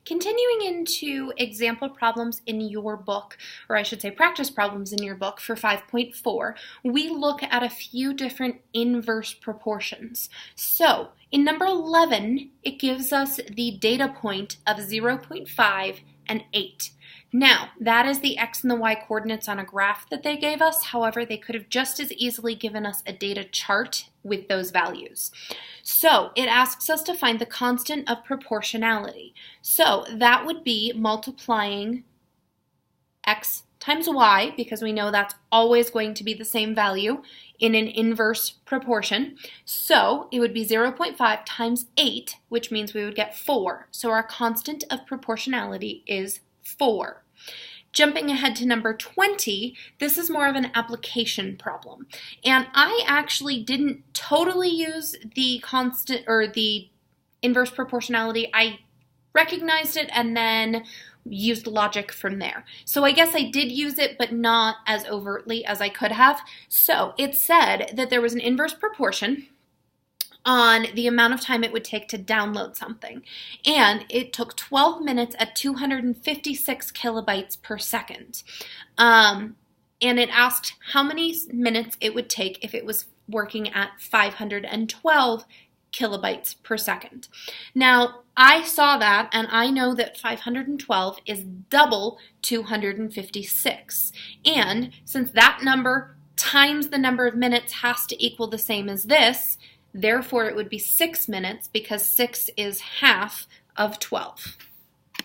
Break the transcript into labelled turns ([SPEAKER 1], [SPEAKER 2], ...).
[SPEAKER 1] Continuing into example problems in your book, or I should say practice problems in your book for 5.4, we look at a few different inverse proportions. So in number 11, it gives us the data point of 0.5 and 8. Now, that is the x and the y coordinates on a graph that they gave us. However, they could have just as easily given us a data chart with those values. So it asks us to find the constant of proportionality. So that would be multiplying x times y, because we know that's always going to be the same value in an inverse proportion. So it would be 0.5 times 8, which means we would get 4. So our constant of proportionality is 4. Jumping ahead to number 20, this is more of an application problem. And I actually didn't totally use the constant or the inverse proportionality. I recognized it and then used logic from there. So I guess I did use it, but not as overtly as I could have. So it said that there was an inverse proportion on the amount of time it would take to download something. And it took 12 minutes at 256 kilobytes per second. And it asked how many minutes it would take if it was working at 512 kilobytes per second. Now, I saw that and I know that 512 is double 256. And since that number times the number of minutes has to equal the same as this, therefore, it would be 6 minutes because 6 is half of 12.